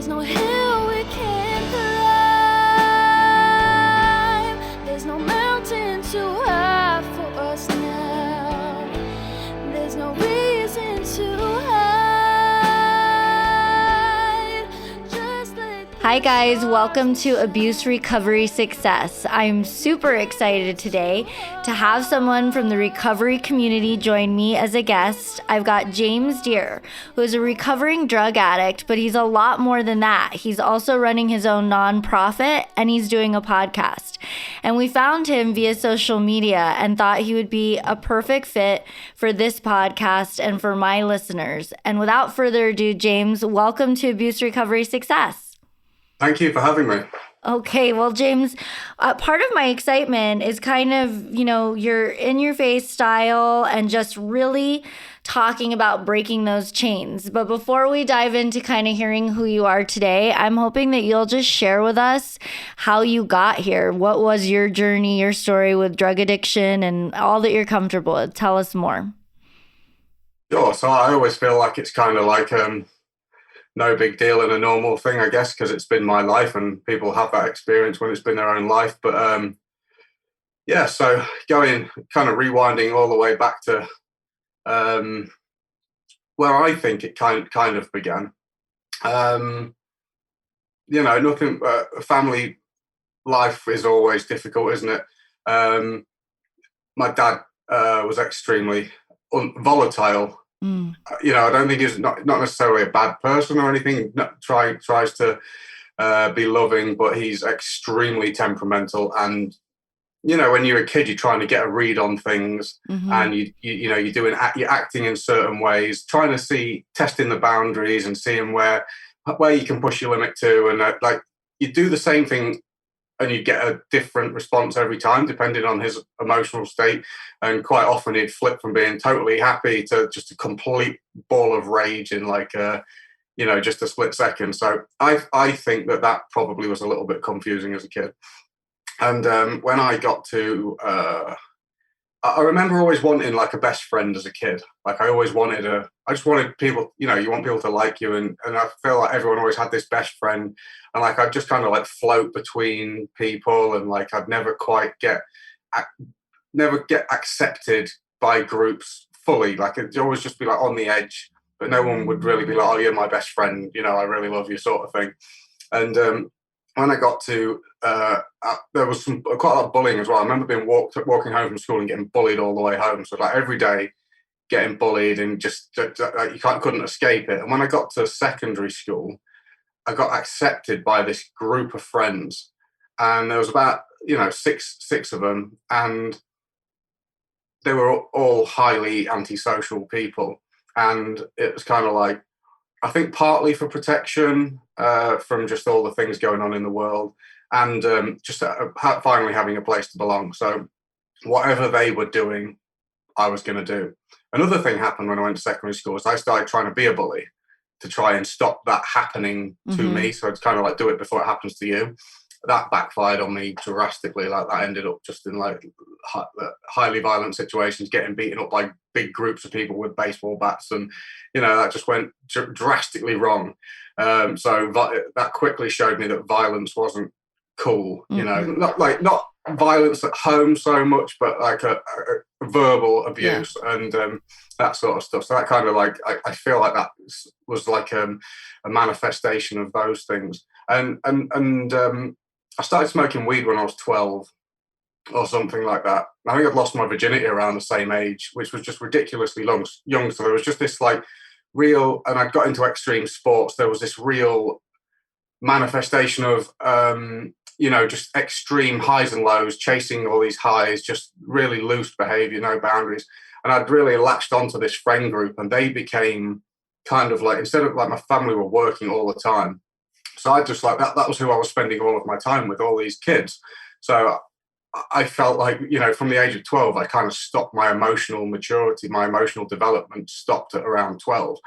There's no hill we can't climb. There's no mountain too high for us now. There's no reason to hide. Just let Hi guys, welcome to Abuse Recovery Success. I'm super excited today to have someone from the recovery community join me as a guest. I've got James Deere, who is a recovering drug addict, but he's a lot more than that. He's also running his own nonprofit and he's doing a podcast. And we found him via social media and thought he would be a perfect fit for this podcast and for my listeners. And without further ado, James, welcome to Abuse Recovery Success. Thank you for having me. Okay, well, James, part of my excitement is kind of, your in-your-face style and just really talking about breaking those chains. But before we dive into kind of hearing who you are today, I'm hoping that you'll just share with us how you got here. What was your journey, your story with drug addiction, and all that you're comfortable with? Tell us more. Sure. So I always feel like it's kind of like no big deal and a normal thing, I guess, because it's been my life and people have that experience when it's been their own life. But so going kind of rewinding all the way back to where I think it kind of began. Nothing. Family life is always difficult, isn't it? My dad was extremely volatile. I don't think he's not necessarily a bad person or anything. Tries to be loving, but he's extremely temperamental. And when you're a kid, you're trying to get a read on things, and you're acting in certain ways, trying to testing the boundaries and seeing where you can push your limit to, and you do the same thing. And you get a different response every time, depending on his emotional state. And quite often he'd flip from being totally happy to just a complete ball of rage in just a split second. So I think that probably was a little bit confusing as a kid. And when I got to, I remember always wanting like a best friend as a kid. Like I just wanted people, you want people to like you. And I feel like everyone always had this best friend. And like, I'd just kind of like float between people, and like, I'd never quite get accepted by groups fully. Like it'd always just be like on the edge, but no one would really be like, oh, you're my best friend. I really love you, sort of thing. And when I got to, there was quite a lot of bullying as well. I remember being walking home from school and getting bullied all the way home. So like every day getting bullied, and just like you couldn't escape it. And when I got to secondary school, I got accepted by this group of friends, and there was about six of them, and they were all highly antisocial people. And it was kind of like, I think partly for protection from just all the things going on in the world, and just finally having a place to belong. So whatever they were doing, I was going to do. Another thing happened when I went to secondary school is I started trying to be a bully to try and stop that happening to me. So it's kind of like, do it before it happens to you. That backfired on me drastically. Like that ended up just in like highly violent situations, getting beaten up by big groups of people with baseball bats, and that just went drastically wrong. So that quickly showed me that violence wasn't cool. Not violence at home so much, but like a verbal abuse and that sort of stuff. So that kind of like I feel like that was like a manifestation of those things. And I started smoking weed when I was 12 or something like that. I think I'd lost my virginity around the same age, which was just ridiculously young. So there was just this like real, and I'd got into extreme sports. There was this real manifestation of, just extreme highs and lows, chasing all these highs, just really loose behavior, no boundaries. And I'd really latched onto this friend group, and they became kind of like, instead of like my family were working all the time. So I just like that was who I was spending all of my time with, all these kids. So I felt like, from the age of 12, I kind of stopped my emotional maturity, my emotional development stopped at around 12.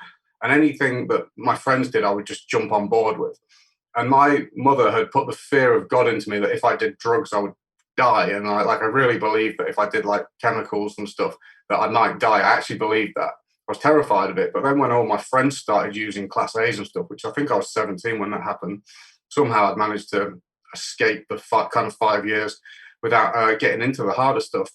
And anything that my friends did, I would just jump on board with. And my mother had put the fear of God into me that if I did drugs, I would die. And I really believed that if I did like chemicals and stuff, that I might die. I actually believed that. was terrified of it. But then when all my friends started using Class A's and stuff, which I think I was 17 when that happened, somehow I'd managed to escape the kind of 5 years without getting into the harder stuff.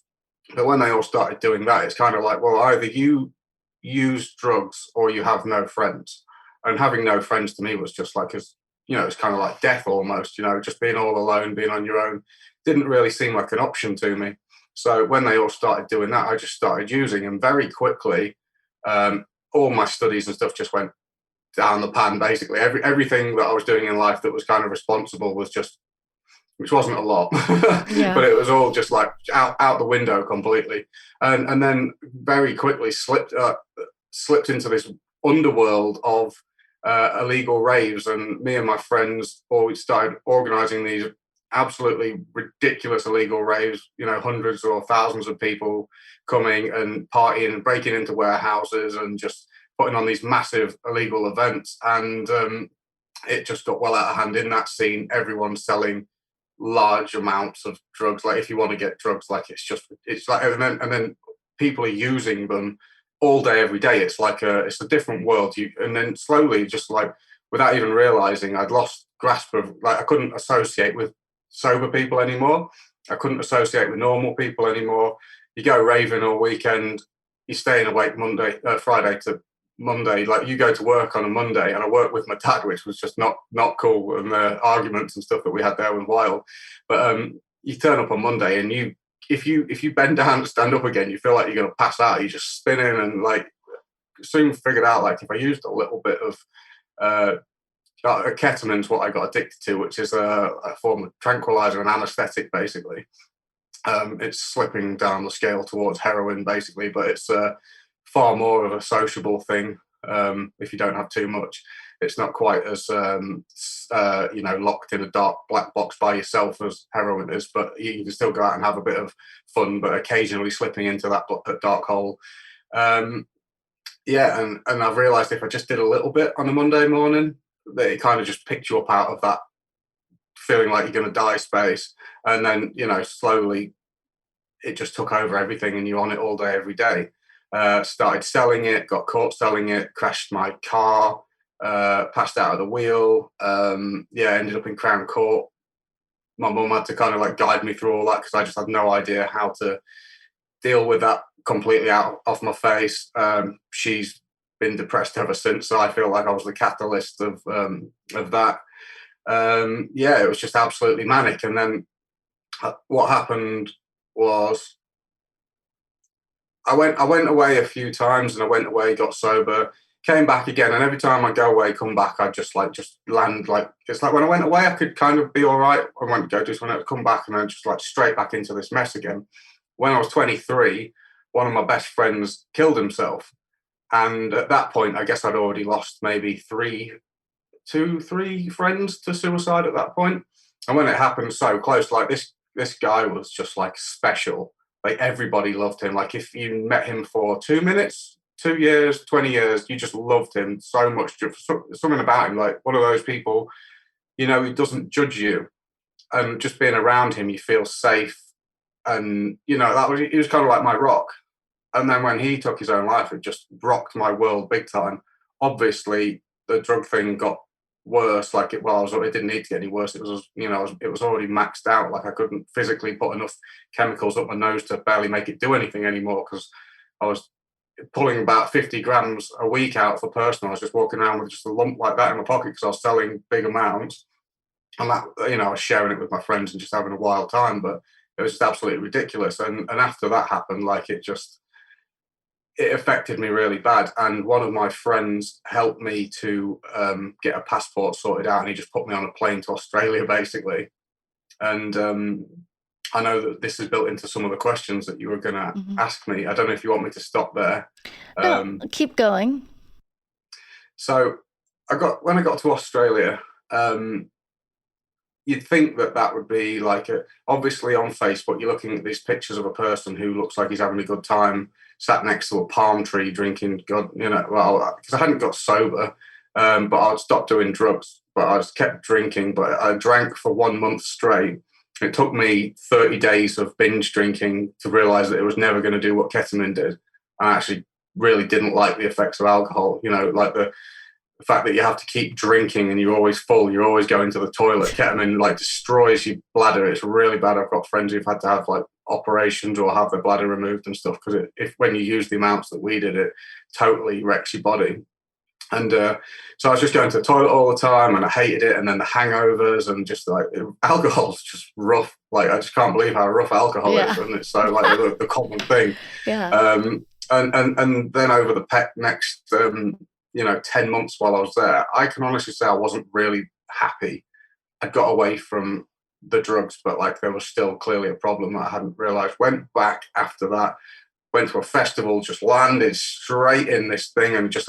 But when they all started doing that, it's kind of like, well, either you use drugs or you have no friends. And having no friends to me was just like, it's kind of like death almost, just being all alone, being on your own, didn't really seem like an option to me. So when they all started doing that, I just started using, and very quickly, all my studies and stuff just went down the pan. Basically, everything that I was doing in life that was kind of responsible was just, which wasn't a lot, Yeah. but it was all just like out the window completely. And then very quickly slipped into this underworld of illegal raves, and me and my friends always started organizing these absolutely ridiculous illegal raves, hundreds or thousands of people coming and partying and breaking into warehouses and just putting on these massive illegal events. And it just got well out of hand in that scene. Everyone's selling large amounts of drugs. Like, if you want to get drugs, like, it's like, and then people are using them all day, every day. It's like it's a different world. And then slowly, just like without even realizing, I'd lost grasp of, like, I couldn't associate with sober people anymore. I couldn't associate with normal people anymore. You go raving all weekend, you're staying awake Friday to Monday. Like, you go to work on a Monday, and I worked with my dad, which was just not cool, and the arguments and stuff that we had there was wild. But you turn up on Monday, and if you bend down and stand up again, you feel like you're going to pass out. You're just spinning, and like soon figured out, like, if I used a little bit of ketamine's what I got addicted to, which is a form of tranquilizer and anesthetic, basically. It's slipping down the scale towards heroin, basically, but it's far more of a sociable thing. If you don't have too much, it's not quite as locked in a dark black box by yourself as heroin is, but you can still go out and have a bit of fun, but occasionally slipping into that dark hole. And I've realized if I just did a little bit on a Monday morning, that it kind of just picked you up out of that feeling like you're going to die space. And then, slowly it just took over everything, and you're on it all day, every day. Started selling it, got caught selling it, crashed my car, passed out of the wheel. Ended up in Crown Court. My mum had to kind of like guide me through all that, because I just had no idea how to deal with that completely off my face. She's been depressed ever since, so I feel like I was the catalyst of that. It was just absolutely manic. And then what happened was I went away a few times, and I went away, got sober, came back again, and every time I go away, come back, I just land, like, it's like when I went away, I could kind of be all right. I went to go do something, I'd come back, and then just like straight back into this mess again. When I was 23, one of my best friends killed himself. And at that point, I guess I'd already lost maybe three friends to suicide at that point. And when it happened so close, like this guy was just like special. Like, everybody loved him. Like, if you met him for 2 minutes, 2 years, 20 years, you just loved him so much. Something about him, like one of those people, he doesn't judge you. And just being around him, you feel safe. And, he was kind of like my rock. And then when he took his own life, it just rocked my world big time. Obviously, the drug thing got worse. Like, it didn't need to get any worse. It was, it was already maxed out. Like, I couldn't physically put enough chemicals up my nose to barely make it do anything anymore, because I was pulling about 50 grams a week out for personal. I was just walking around with just a lump like that in my pocket, because I was selling big amounts. And that, I was sharing it with my friends and just having a wild time. But it was just absolutely ridiculous. And after that happened, like, it affected me really bad. And one of my friends helped me to get a passport sorted out, and he just put me on a plane to Australia, basically. And I know that this is built into some of the questions that you were going to ask me. I don't know if you want me to stop there. No, keep going. So when I got to Australia, you'd think that would be like obviously on Facebook, you're looking at these pictures of a person who looks like he's having a good time, sat next to a palm tree drinking, because I hadn't got sober, but I'd stopped doing drugs, but I just kept drinking. But I drank for 1 month straight. It took me 30 days of binge drinking to realize that it was never going to do what ketamine did. I actually really didn't like the effects of alcohol. Like the fact that you have to keep drinking and you're always full, you're always going to the toilet. Ketamine like destroys your bladder. It's really bad. I've got friends who've had to have like operations or have their bladder removed and stuff because if when you use the amounts that we did, it totally wrecks your body. And so I was just going to the toilet all the time and I hated it. And then the hangovers and just like alcohol's just rough. Like I just can't believe how rough alcohol is. And it's so like the common thing. And then over the next 10 months while I was there, I can honestly say I wasn't really happy. I got away from the drugs, but like there was still clearly a problem that I hadn't realized. Went back after that, went to a festival, just landed straight in this thing and just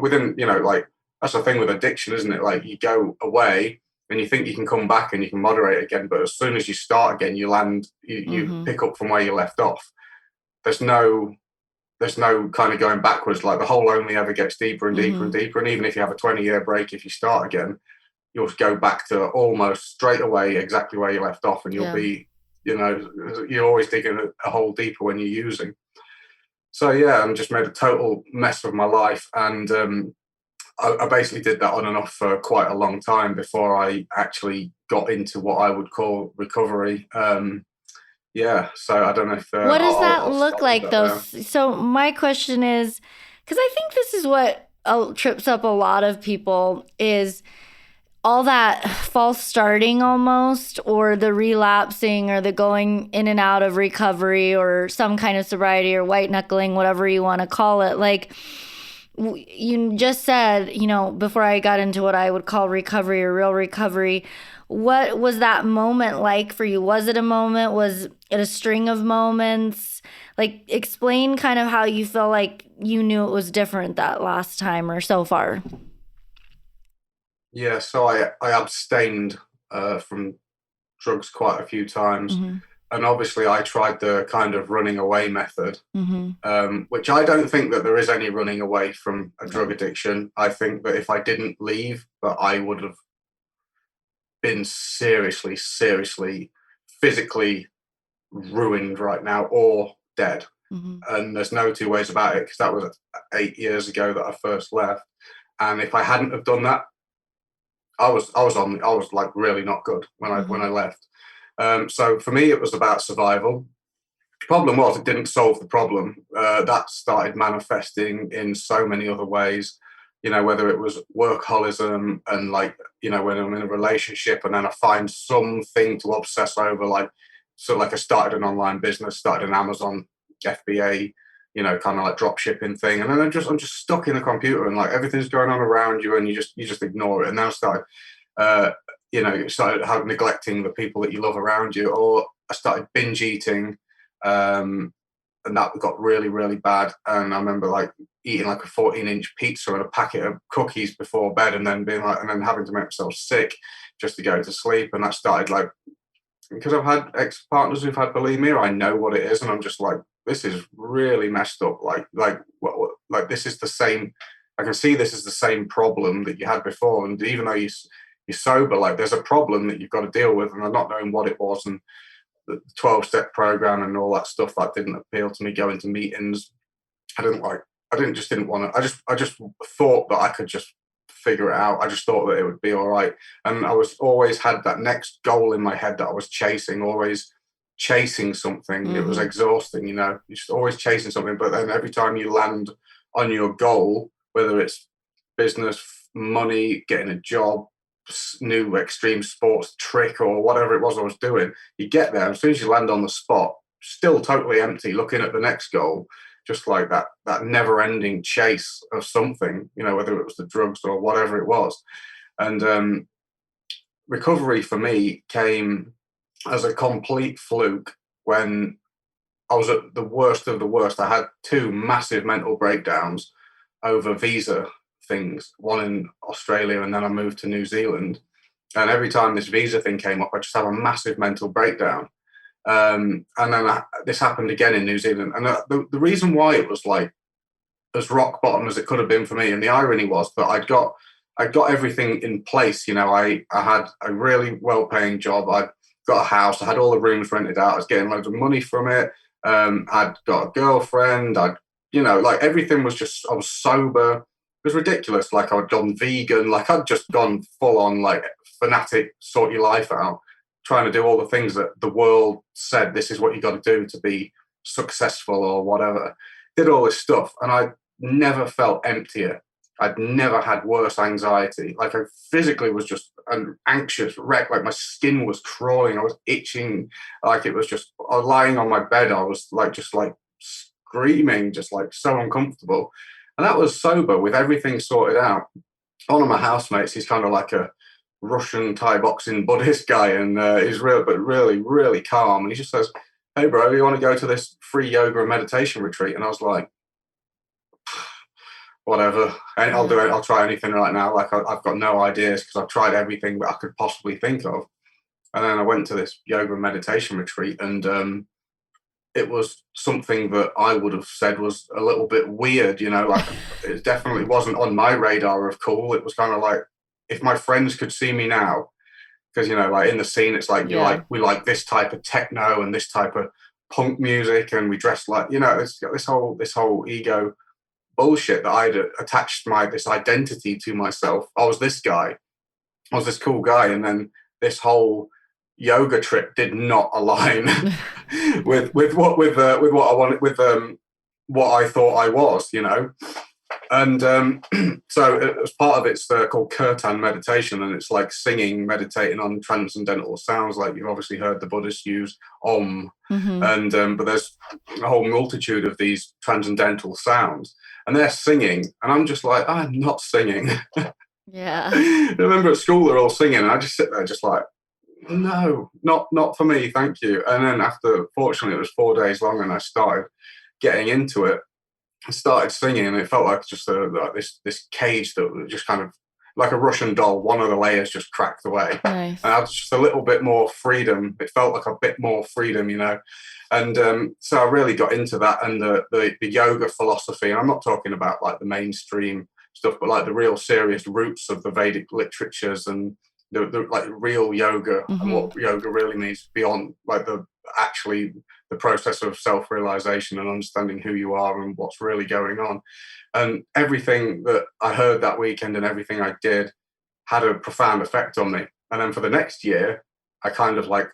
within, like that's the thing with addiction, isn't it? Like you go away and you think you can come back and you can moderate again, but as soon as you start again, you land, you pick up from where you left off. There's no kind of going backwards. Like the hole only ever gets deeper and deeper and deeper. And even if you have a 20-year break, if you start again, you'll go back to almost straight away exactly where you left off. And you'll be, you're always digging a hole deeper when you're using. So, yeah, I just made a total mess of my life. And I basically did that on and off for quite a long time before I actually got into what I would call recovery. So I don't know if... what does that look like, though? So my question is, because I think this is what trips up a lot of people, is all that false starting almost, or the relapsing, or the going in and out of recovery, or some kind of sobriety, or white knuckling, whatever you want to call it. Like you just said, before I got into what I would call recovery or real recovery, what was that moment like for you? Was it a moment? Was it a string of moments? Like, explain kind of how you feel like you knew it was different that last time or so far. Yeah, so I abstained from drugs quite a few times. And obviously I tried the kind of running away method, which I don't think that there is any running away from a drug addiction. I think that if I didn't leave, that I would have been seriously, physically ruined right now or dead. And there's no two ways about it, because that was 8 years ago that I first left. And if I hadn't have done that, I was like really not good when I left. So for me, it was about survival. The problem was it didn't solve the problem. That started manifesting in so many other ways. Whether it was workaholism and like, when I'm in a relationship and then I find something to obsess over, like I started an online business, started an Amazon FBA, kind of like drop shipping thing. And then I'm just stuck in the computer and like everything's going on around you and you just ignore it. And then I started, neglecting the people that you love around you, or I started binge eating. And that got really, really bad. And I remember like eating like a 14-inch pizza and a packet of cookies before bed, and then having to make myself sick just to go to sleep. And that started like, because I've had ex-partners who've had bulimia, I know what it is. And I'm just like, this is really messed up. Like this is the same. I can see this is the same problem that you had before. And even though you're sober, like there's a problem that you've got to deal with. And I'm not knowing what it was. And the 12-step program and all that stuff, that didn't appeal to me. Going to meetings, I didn't want to. I just thought that I could just figure it out. I just thought that it would be all right. And I was always had that next goal in my head that I was chasing, always chasing something. It was exhausting, you're just always chasing something. But then every time you land on your goal, whether it's business, money, getting a job, new extreme sports trick, or whatever it was I was doing, you get there, and as soon as you land on the spot, still totally empty, looking at the next goal, just like that never-ending chase of something, whether it was the drugs or whatever it was. And recovery for me came as a complete fluke when I was at the worst of the worst. I had 2 massive mental breakdowns over visa things, one in Australia, and then I moved to New Zealand. And every time this visa thing came up, I just have a massive mental breakdown. And then this happened again in New Zealand. And the reason why it was like as rock bottom as it could have been for me, and the irony was that I'd got everything in place. I had a really well-paying job. I'd got a house. I had all the rooms rented out. I was getting loads of money from it. I'd got a girlfriend. I'd like everything was just, I was sober. It was ridiculous. Like I'd gone vegan, like I'd just gone full on like fanatic, sort your life out, trying to do all the things that the world said this is what you got to do to be successful or whatever. Did all this stuff, and I never felt emptier. I'd never had worse anxiety. Like I physically was just an anxious wreck. Like my skin was crawling. I was itching. Like it was just, I was lying on my bed. I was like, just like screaming, just like so uncomfortable. And that was sober with everything sorted out. One of my housemates, he's kind of like a Russian Thai boxing Buddhist guy, and he's real, but really, really calm. And he just says, "Hey, bro, you want to go to this free yoga and meditation retreat?" And I was like, whatever, and I'll do it. I'll try anything right now. Like I've got no ideas because I've tried everything that I could possibly think of. And then I went to this yoga and meditation retreat, and it was something that I would have said was a little bit weird, like it definitely wasn't on my radar of cool. It was kind of like, if my friends could see me now, because, like in the scene, it's like, we like this type of techno and this type of punk music, and we dress like, it's got this whole ego bullshit that I'd attached this identity to myself. I was this guy. I was this cool guy. And then this whole yoga trip did not align with what I wanted, with what I thought I was, and so as part of it's called kirtan meditation, and it's like singing, meditating on transcendental sounds, like you've obviously heard the Buddhists use om, and but there's a whole multitude of these transcendental sounds, and they're singing, and I'm just like, I'm not singing. Yeah. I remember at school they're all singing, and I just sit there just like, no, not for me, thank you. And then after, fortunately, it was 4 days long, and I started getting into it. I started singing, and it felt like just like this cage that was just kind of like a Russian doll. One of the layers just cracked away. Nice. And I had just a little bit more freedom. It felt like a bit more freedom, And so I really got into that, and the yoga philosophy. And I'm not talking about like the mainstream stuff, but like the real serious roots of the Vedic literatures, and the like real yoga, and what yoga really means beyond like the process of self-realization and understanding who you are and what's really going on. And everything that I heard that weekend and everything I did had a profound effect on me. And then for the next year, I kind of like,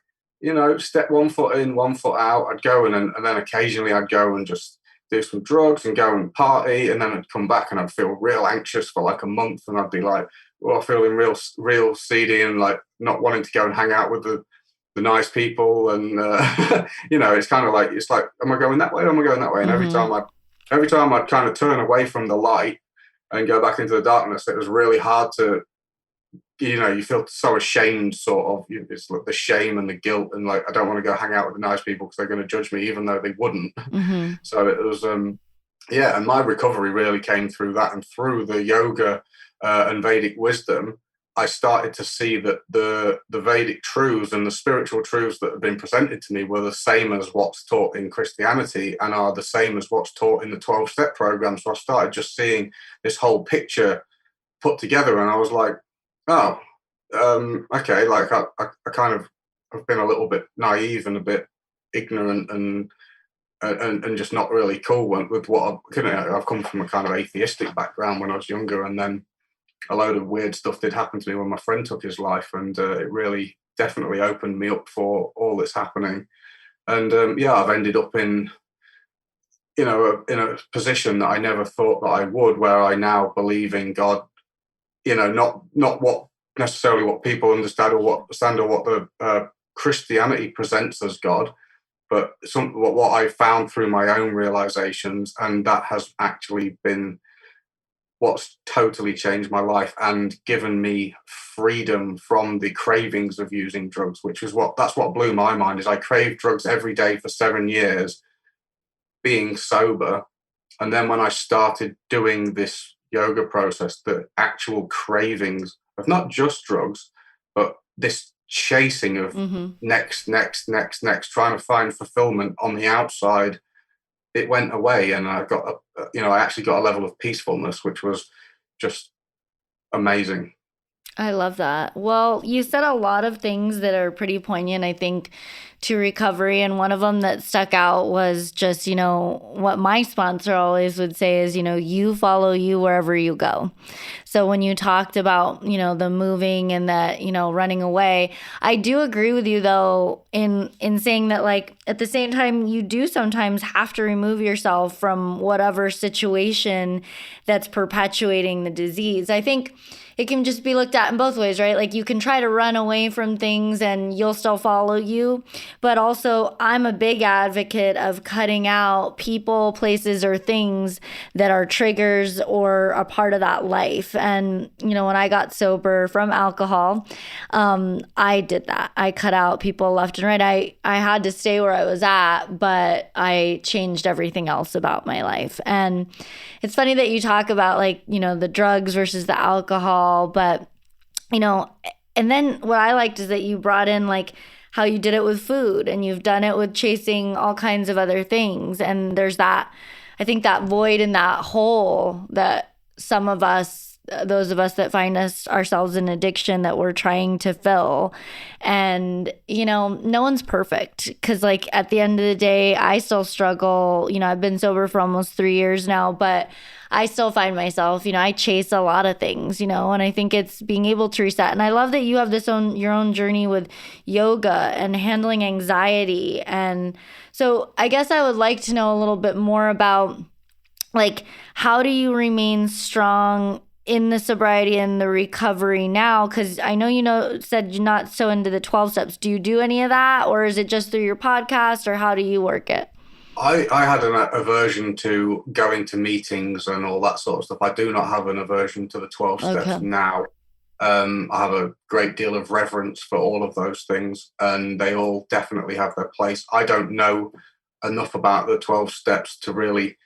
step one foot in, one foot out. I'd go and then occasionally I'd go and just do some drugs and go and party, and then I'd come back and I'd feel real anxious for like a month, and I'd be like, feeling real seedy and like not wanting to go and hang out with the nice people, and it's kind of like, it's like, am I going that way? Or am I going that way? And every time I'd kind of turn away from the light and go back into the darkness, it was really hard to, you feel so ashamed, sort of. It's like the shame and the guilt, and like, I don't want to go hang out with the nice people because they're going to judge me, even though they wouldn't. So it was, and my recovery really came through that, and through the yoga and Vedic wisdom. I started to see that the Vedic truths and the spiritual truths that have been presented to me were the same as what's taught in Christianity, and are the same as what's taught in the 12-step program. So I started just seeing this whole picture put together, and I was like, oh, okay, like I kind of have been a little bit naive and a bit ignorant and just not really cool with what I've come from a kind of atheistic background when I was younger, and then a load of weird stuff did happen to me when my friend took his life, and it really definitely opened me up for all that's happening. And I've ended up in a position that I never thought that I would, where I now believe in God. Not what necessarily what people understand or what the Christianity presents as God, but what I found through my own realizations, and that has actually been what's totally changed my life and given me freedom from the cravings of using drugs, that's what blew my mind. Is I craved drugs every day for 7 years, being sober, and then when I started doing this yoga process, the actual cravings of not just drugs, but this chasing of next, trying to find fulfillment on the outside, it went away, and I got I actually got a level of peacefulness, which was just amazing. I love that. Well, you said a lot of things that are pretty poignant, I think, to recovery. And one of them that stuck out was just, what my sponsor always would say is, you follow you wherever you go. So when you talked about, the moving and that, running away, I do agree with you though, in saying that, like, at the same time, you do sometimes have to remove yourself from whatever situation that's perpetuating the disease. I think it can just be looked at in both ways, right? Like, you can try to run away from things and you'll still follow you. But also, I'm a big advocate of cutting out people, places, or things that are triggers or a part of that life. And, when I got sober from alcohol, I did that. I cut out people left and right. I had to stay where I was at, but I changed everything else about my life. And it's funny that you talk about, like, the drugs versus the alcohol, but, and then what I liked is that you brought in, like, how you did it with food, and you've done it with chasing all kinds of other things. And there's that, I think, that void and that hole that some of us, those of us that find ourselves in addiction, that we're trying to fill. And, no one's perfect, because, like, at the end of the day, I still struggle. I've been sober for almost 3 years now, but I still find myself, I chase a lot of things, and I think it's being able to reset. And I love that you have your own journey with yoga and handling anxiety. And so I guess I would like to know a little bit more about, like, how do you remain strong in the sobriety and the recovery now? Because I know said you're not so into the 12 steps. Do you do any of that, or is it just through your podcast, or how do you work it? I had an aversion to going to meetings and all that sort of stuff. I do not have an aversion to the 12 steps now. I have a great deal of reverence for all of those things, and they all definitely have their place. I don't know enough about the 12 steps to really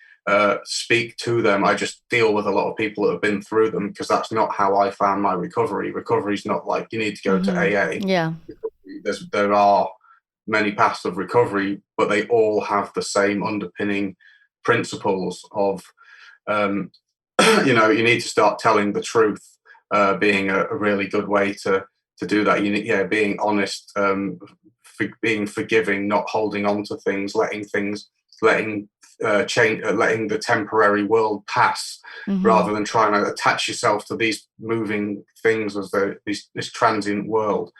speak to them. I just deal with a lot of people that have been through them, because that's not how I found my recovery. Recovery is not like you need to go to AA. Yeah. There are many paths of recovery, but they all have the same underpinning principles of, you need to start telling the truth, being a really good way to do that. Being honest, being forgiving, not holding on to things, letting change, letting the temporary world pass, rather than trying to attach yourself to these moving things as this transient world.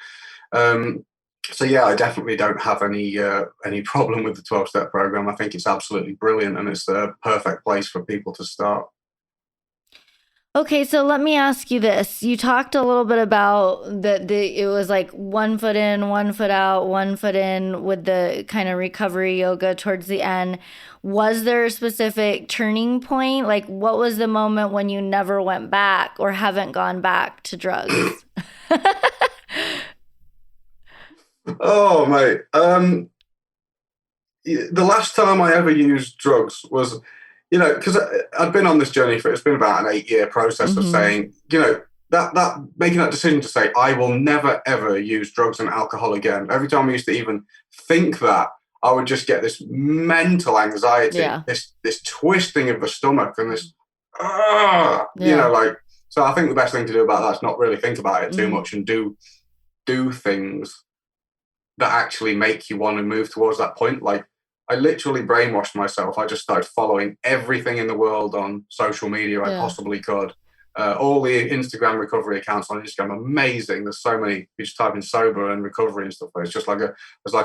So yeah, I definitely don't have any problem with the 12-step program. I think it's absolutely brilliant, and it's the perfect place for people to start. Okay, so let me ask you this. You talked a little bit about it was like 1 foot in, 1 foot out, 1 foot in with the kind of recovery yoga towards the end. Was there a specific turning point? Like, what was the moment when you never went back or haven't gone back to drugs? Oh, mate. The last time I ever used drugs was, because I'd been on this journey it's been about an 8-year process of saying, that making that decision to say, I will never, ever use drugs and alcohol again. Every time I used to even think that, I would just get this mental anxiety, this twisting of the stomach, and this, so I think the best thing to do about that is not really think about it too much, and do things that actually make you want to move towards that point. Like, I literally brainwashed myself. I just started following everything in the world on social media I possibly could. All the Instagram recovery accounts on Instagram, amazing. There's so many. You just type in sober and recovery and stuff. It's just like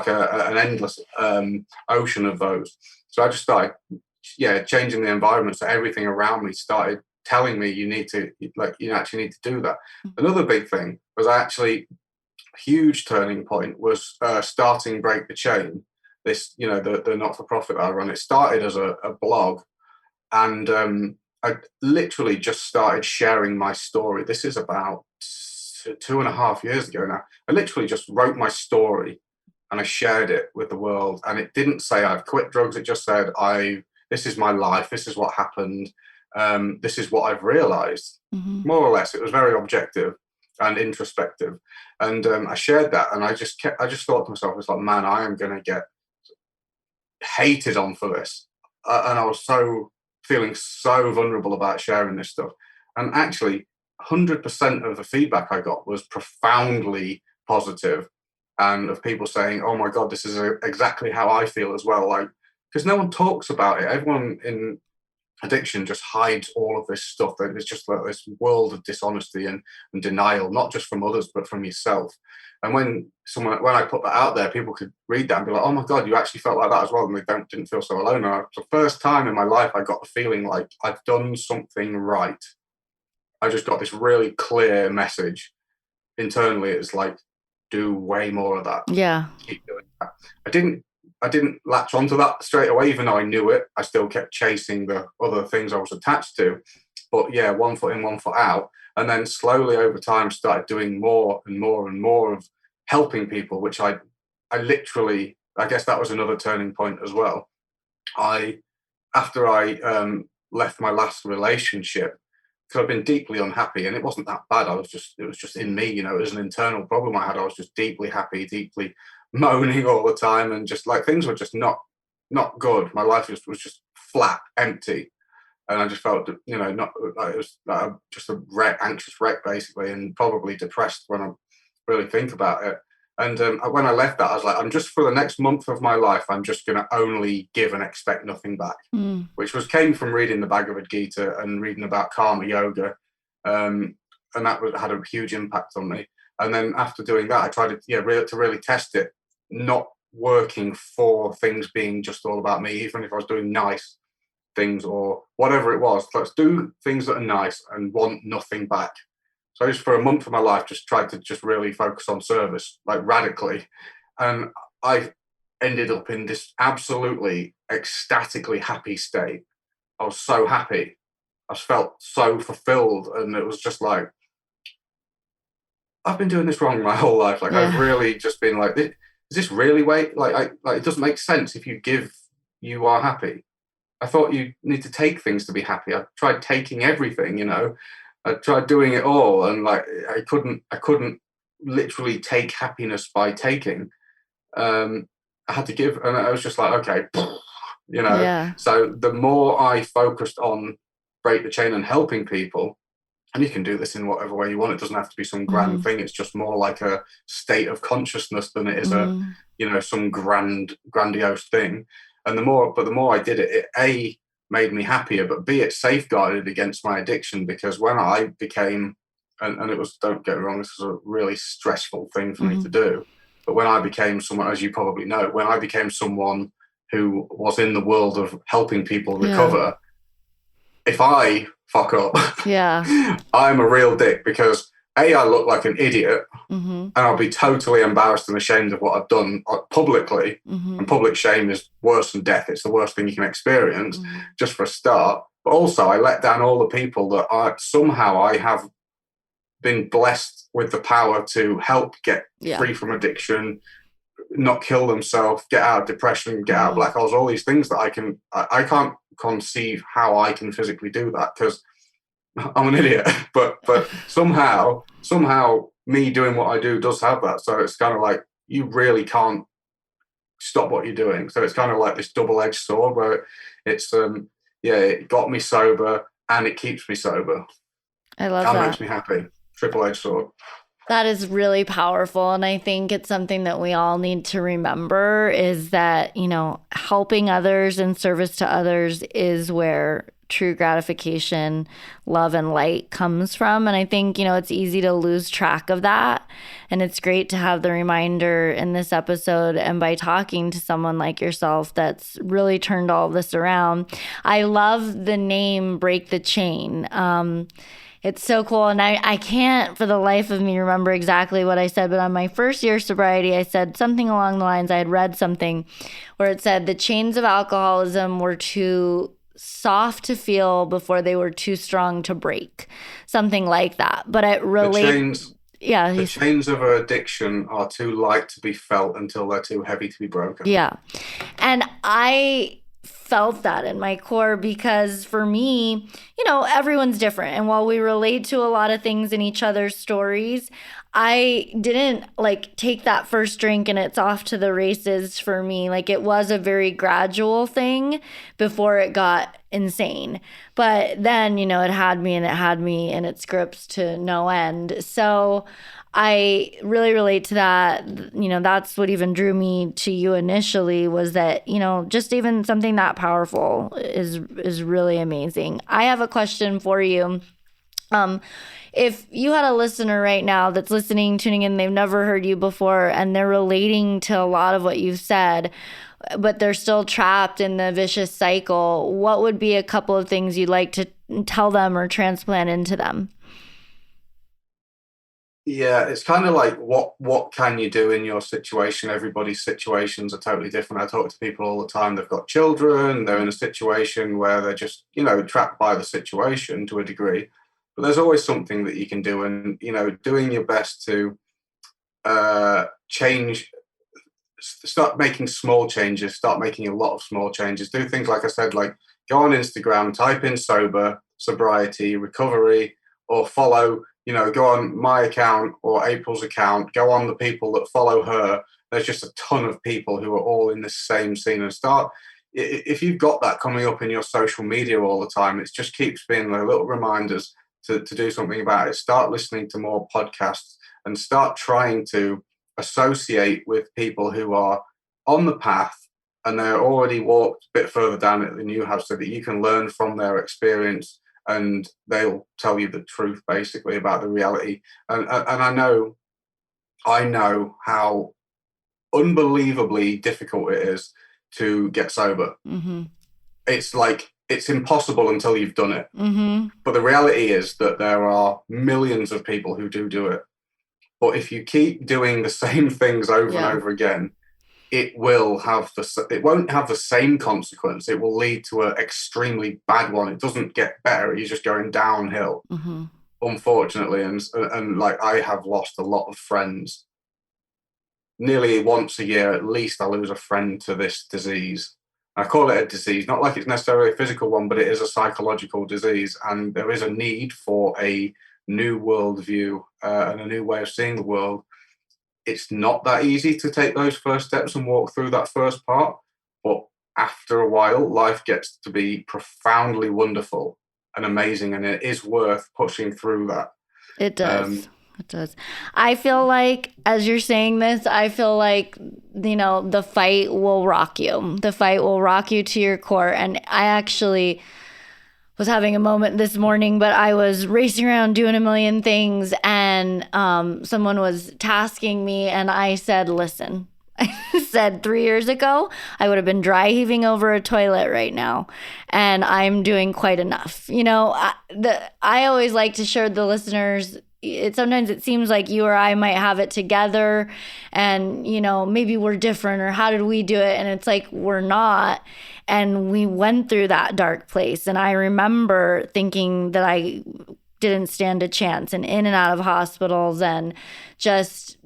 an endless ocean of those. So I just started, changing the environment. So everything around me started telling me you actually need to do that. Another big thing was huge turning point was starting Break the Chain. This, the not-for-profit I run. It started as a blog, and I literally just started sharing my story. This is about 2.5 years ago now. I literally just wrote my story and I shared it with the world. And it didn't say I've quit drugs. It just said, this is my life. This is what happened. This is what I've realized. More or less. It was very objective and introspective. And I shared that, and I just thought to myself, it's like, man, I am going to get hated on for this. And I was feeling so vulnerable about sharing this stuff. And actually, 100% of the feedback I got was profoundly positive. and of people saying, "Oh my God, this is exactly how I feel as well." Like, because no one talks about it. Everyone in addiction just hides all of this stuff. That it's just like this world of dishonesty and denial, not just from others but from yourself. And when I put that out there, people could read that and be like, "Oh my God, you actually felt like that as well," and they didn't feel so alone. And it's the first time in my life I got the feeling like I've done something right. I just got this really clear message internally. It's like, do way more of that. Yeah. Keep doing that. I didn't latch onto that straight away, even though I knew it. I still kept chasing the other things I was attached to. But yeah, one foot in, one foot out. And then slowly over time started doing more and more and more of helping people, which I literally, I guess that was another turning point as well. After I left my last relationship, because I've been deeply unhappy, and it wasn't that bad. It was just in me, it was an internal problem I had. I was just deeply happy, deeply moaning all the time, and just like things were just not good. My life was just flat, empty, and I just felt, not like it was just a wreck, anxious wreck basically, and probably depressed when I really think about it. And when I left that, I was like, I'm just for the next month of my life, I'm just going to only give and expect nothing back, which came from reading the Bhagavad Gita and reading about karma yoga. And that had a huge impact on me. And then after doing that, I tried to really test it, not working for things being just all about me, even if I was doing nice things or whatever it was. Let's do things that are nice and want nothing back. So just for a month of my life, just tried to just really focus on service, like radically. And I ended up in this absolutely ecstatically happy state. I was so happy. I felt so fulfilled. And it was just like, I've been doing this wrong my whole life. Like, I've really just been like, is this really it doesn't make sense. If you give, you are happy. I thought you need to take things to be happy. I tried taking everything, I tried doing it all, and like I couldn't literally take happiness by taking. I had to give, and I was just like, okay, Yeah. So the more I focused on break the chain and helping people, and you can do this in whatever way you want. It doesn't have to be some grand thing. It's just more like a state of consciousness than it is some grandiose thing. And the more I did it, A, made me happier, but B, it safeguarded against my addiction, because when I became, and it was, don't get me wrong, this was a really stressful thing for me to do, but when I became someone, as you probably know, when I became someone who was in the world of helping people recover, if I fuck up, I'm a real dick, because A, I look like an idiot, and I'll be totally embarrassed and ashamed of what I've done publicly. And public shame is worse than death. It's the worst thing you can experience, just for a start. But also, I let down all the people that I have been blessed with the power to help get free from addiction, not kill themselves, get out of depression, get out of black holes, all these things that I can't conceive how I can physically do that, because I'm an idiot, but somehow me doing what I do does have that. So it's kind of like, you really can't stop what you're doing. So it's kind of like this double-edged sword where it's it got me sober and it keeps me sober. I love that. That makes me happy. Triple-edged sword. That is really powerful. And I think it's something that we all need to remember, is that, helping others and service to others is where true gratification, love, and light comes from. And I think, it's easy to lose track of that. And it's great to have the reminder in this episode, and by talking to someone like yourself that's really turned all this around. I love the name Break the Chain. It's so cool. And I can't for the life of me remember exactly what I said, but on my first year of sobriety, I said something along the lines, I had read something where it said the chains of alcoholism were too soft to feel before they were too strong to break. Something like that. But it relates. The chains of addiction are too light to be felt until they're too heavy to be broken. Yeah. And I felt that in my core, because for me, everyone's different. And while we relate to a lot of things in each other's stories, I didn't take that first drink and it's off to the races for me. It was a very gradual thing before it got insane. But then, it had me in its grips to no end. So I really relate to that. That's what even drew me to you initially, was that, just even something that powerful is really amazing. I have a question for you. If you had a listener right now that's listening, tuning in, they've never heard you before, and they're relating to a lot of what you've said, but they're still trapped in the vicious cycle, what would be a couple of things you'd like to tell them or transplant into them? Yeah, it's kind of like what can you do in your situation? Everybody's situations are totally different. I talk to people all the time. They've got children. They're in a situation where they're just, trapped by the situation to a degree. But there's always something that you can do, and doing your best to change. Start making small changes. Start making a lot of small changes. Do things like I said, like go on Instagram, type in sobriety, recovery, or follow. Go on my account or April's account, go on the people that follow her. There's just a ton of people who are all in the same scene, and if you've got that coming up in your social media all the time, it just keeps being like little reminders to do something about it. Start listening to more podcasts and start trying to associate with people who are on the path and they're already walked a bit further down it than you have, so that you can learn from their experience and they'll tell you the truth basically about the reality. And I know how unbelievably difficult it is to get sober. Mm-hmm. It's like it's impossible until you've done it. Mm-hmm. But the reality is that there are millions of people who do it. But if you keep doing the same things over and over again, it won't have the same consequence. It will lead to an extremely bad one. It doesn't get better. You're just going downhill, unfortunately. And like I have lost a lot of friends. Nearly once a year, at least, I lose a friend to this disease. I call it a disease, not like it's necessarily a physical one, but it is a psychological disease. And there is a need for a new worldview and a new way of seeing the world. It's not that easy to take those first steps and walk through that first part. But after a while, life gets to be profoundly wonderful and amazing. And it is worth pushing through that. It does. It does. I feel like, as you're saying this, I feel like, the fight will rock you. The fight will rock you to your core. And I actually was having a moment this morning, but I was racing around doing a million things, and someone was tasking me, and I said, listen, I said 3 years ago, I would have been dry heaving over a toilet right now, and I'm doing quite enough. I always like to share the listeners, sometimes it seems like you or I might have it together and, maybe we're different, or how did we do it? And it's like, we're not. And we went through that dark place. And I remember thinking that I didn't stand a chance, and in and out of hospitals, and just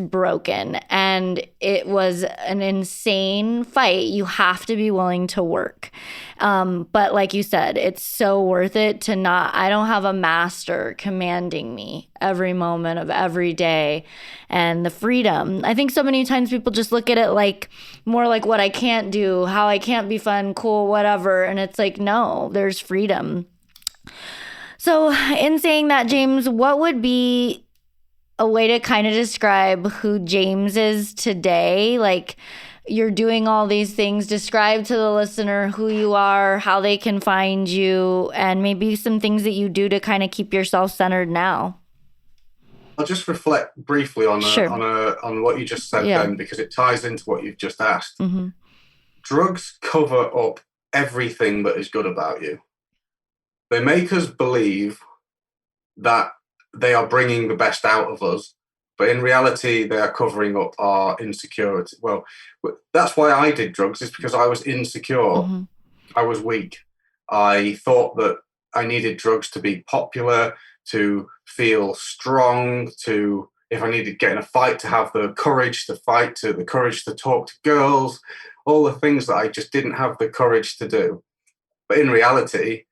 broken. And it was an insane fight. You have to be willing to work. But like you said, it's so worth it to not, I don't have a master commanding me every moment of every day. And the freedom, I think so many times people just look at it like more like what I can't do, how I can't be fun, cool, whatever. And it's like, no, there's freedom. So in saying that, James, what would be a way to kind of describe who James is today? Like, you're doing all these things. Describe to the listener who you are, how they can find you, and maybe some things that you do to kind of keep yourself centered now. I'll just reflect briefly on what you just said then, because it ties into what you've just asked. Mm-hmm. Drugs cover up everything that is good about you. They make us believe that they are bringing the best out of us, but in reality, they are covering up our insecurity. Well, that's why I did drugs, is because I was insecure. Mm-hmm. I was weak. I thought that I needed drugs to be popular, to feel strong, to, if I needed to get in a fight, to have the courage to fight, to the courage to talk to girls, all the things that I just didn't have the courage to do. But in reality,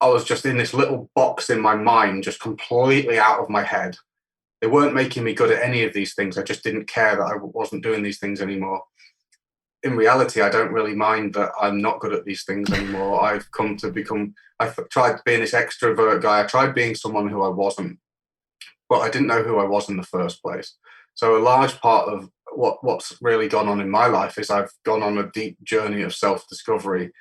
I was just in this little box in my mind, just completely out of my head. They weren't making me good at any of these things. I just didn't care that I wasn't doing these things anymore. in reality, I don't really mind that I'm not good at these things anymore. I've tried being this extrovert guy. I tried being someone who I wasn't, but I didn't know who I was in the first place. So a large part of what's really gone on in my life is I've gone on a deep journey of self-discovery.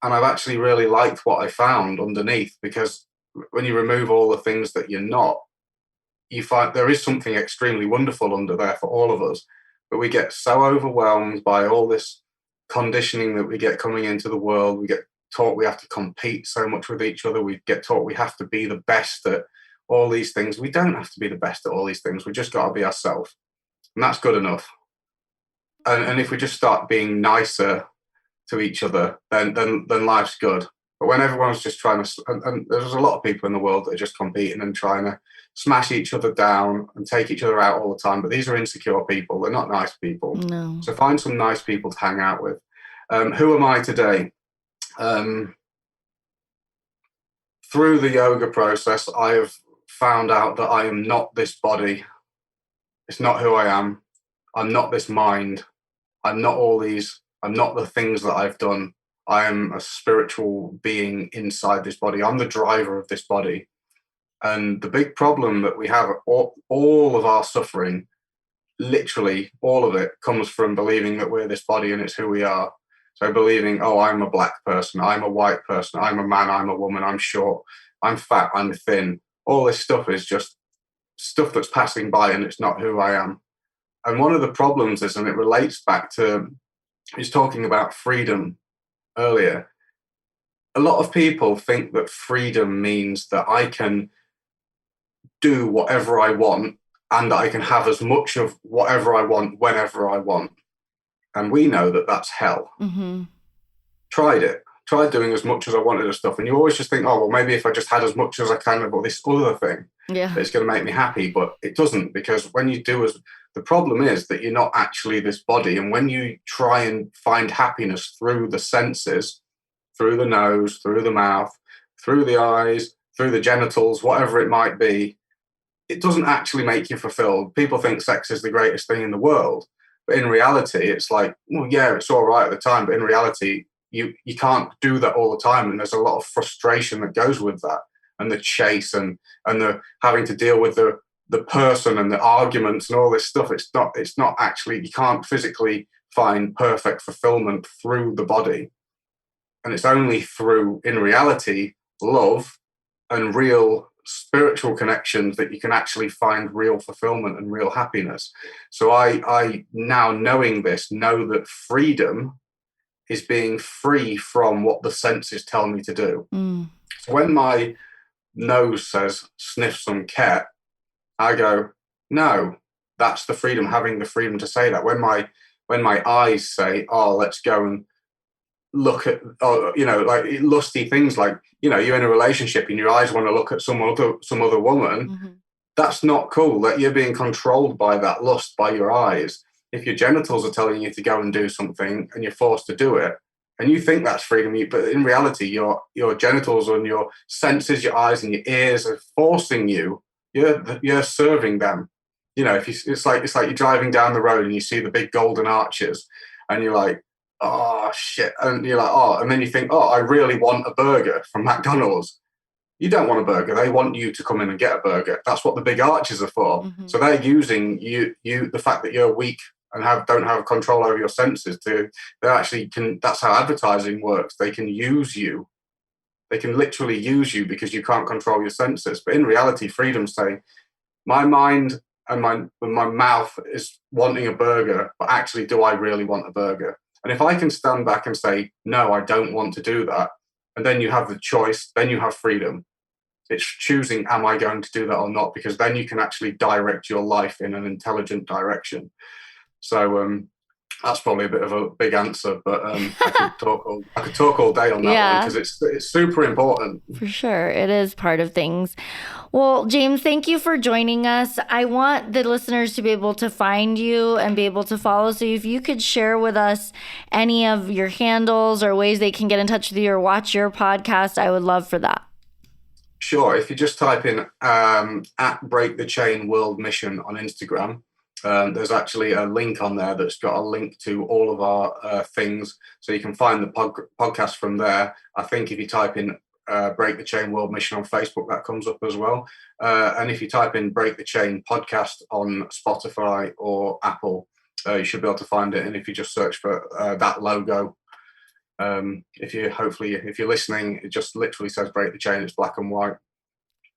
And I've actually really liked what I found underneath, because when you remove all the things that you're not, you find there is something extremely wonderful under there for all of us. But we get so overwhelmed by all this conditioning that we get coming into the world. We get taught we have to compete so much with each other. We get taught we have to be the best at all these things. We don't have to be the best at all these things. We just got to be ourselves. And that's good enough. And if we just start being nicer to each other, then life's good. But when everyone's just trying to, and there's a lot of people in the world that are just competing and trying to smash each other down and take each other out all the time. But these are insecure people. They're not nice people. No. So find some nice people to hang out with. Who am I today? Through the yoga process, I have found out that I am not this body. It's not who I am. I'm not this mind. I'm not all these. I'm not the things that I've done. I am a spiritual being inside this body. I'm the driver of this body. And the big problem that we have, all of our suffering, literally all of it, comes from believing that we're this body and it's who we are. So believing, oh, I'm a black person, I'm a white person, I'm a man, I'm a woman, I'm short, I'm fat, I'm thin. All this stuff is just stuff that's passing by and it's not who I am. And one of the problems is, and it relates back to, he's talking about freedom earlier. A lot of people think that freedom means that I can do whatever I want and that I can have as much of whatever I want whenever I want. And we know that that's hell. Mm-hmm. Tried doing as much as I wanted of stuff. And you always just think, oh, well, maybe if I just had as much as I can of this other thing, it's going to make me happy. But it doesn't, because when you do, the problem is that you're not actually this body. And when you try and find happiness through the senses, through the nose, through the mouth, through the eyes, through the genitals, whatever it might be, it doesn't actually make you fulfilled. People think sex is the greatest thing in the world. But in reality, it's like, well, yeah, it's all right at the time. But in reality, you can't do that all the time. And there's a lot of frustration that goes with that. And the chase and the having to deal with the person and the arguments and all this stuff. It's not actually, you can't physically find perfect fulfillment through the body. And it's only through, in reality, love and real spiritual connections that you can actually find real fulfillment and real happiness. So I now, knowing this, know that freedom is being free from what the senses tell me to do. So when my nose says sniff some cat, I go, no, that's the freedom, having the freedom to say that. When my eyes say, oh, let's go and look at, like lusty things, like, you're in a relationship and your eyes want to look at some other woman. Mm-hmm. That's not cool. That you're being controlled by that lust by your eyes. If your genitals are telling you to go and do something and you're forced to do it, and you think that's freedom, but in reality, your genitals and your senses, your eyes and your ears are forcing you. You're serving them. It's like you're driving down the road and you see the big golden arches, and you're like, oh shit, and you're like, oh, and then you think, oh, I really want a burger from McDonald's. You don't want a burger. They want you to come in and get a burger. That's what the big arches are for. Mm-hmm. So they're using you, the fact that you're weak and don't have control over your senses they actually can. That's how advertising works. They can use you. They can literally use you because you can't control your senses. But in reality, freedom's saying, my mind and my mouth is wanting a burger, but actually, do I really want a burger? And if I can stand back and say, no, I don't want to do that, and then you have the choice, then you have freedom. It's choosing, am I going to do that or not? Because then you can actually direct your life in an intelligent direction. So that's probably a bit of a big answer, but I could talk all day on that one, because it's super important. For sure. It is part of things. Well, James, thank you for joining us. I want the listeners to be able to find you and be able to follow. So if you could share with us any of your handles or ways they can get in touch with you or watch your podcast, I would love for that. Sure. If you just type in at Break the Chain World Mission on Instagram, There's actually a link on there that's got a link to all of our things, so you can find the podcast from there. I think if you type in Break the Chain World Mission on Facebook, that comes up as well. And if you type in Break the Chain podcast on Spotify or Apple, you should be able to find it. And if you just search for that logo, if you're listening, it just literally says Break the Chain. It's black and white.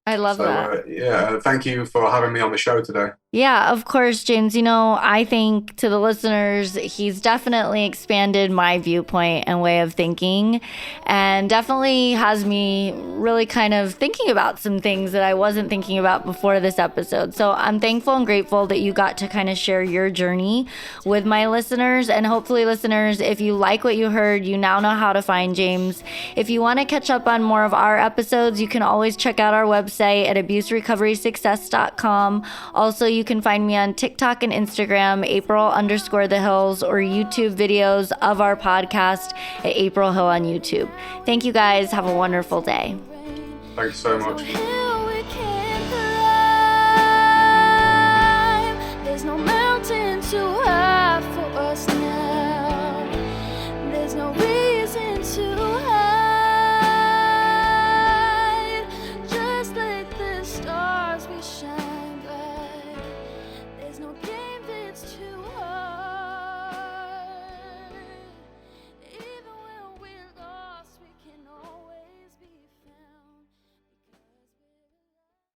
I love that. Thank you for having me on the show today. Yeah, of course, James. I think to the listeners, he's definitely expanded my viewpoint and way of thinking, and definitely has me really kind of thinking about some things that I wasn't thinking about before this episode. So I'm thankful and grateful that you got to kind of share your journey with my listeners. And hopefully, listeners, if you like what you heard, you now know how to find James. If you want to catch up on more of our episodes, you can always check out our website at abuserecoverysuccess.com. Also, you can find me on TikTok and Instagram, April_the_hills, or YouTube videos of our podcast at April Hill on YouTube. Thank you guys. Have a wonderful day. Thanks so much. There's no mountain too high for us now. There's no reason to hide. Just like the stars we shine bright. There's no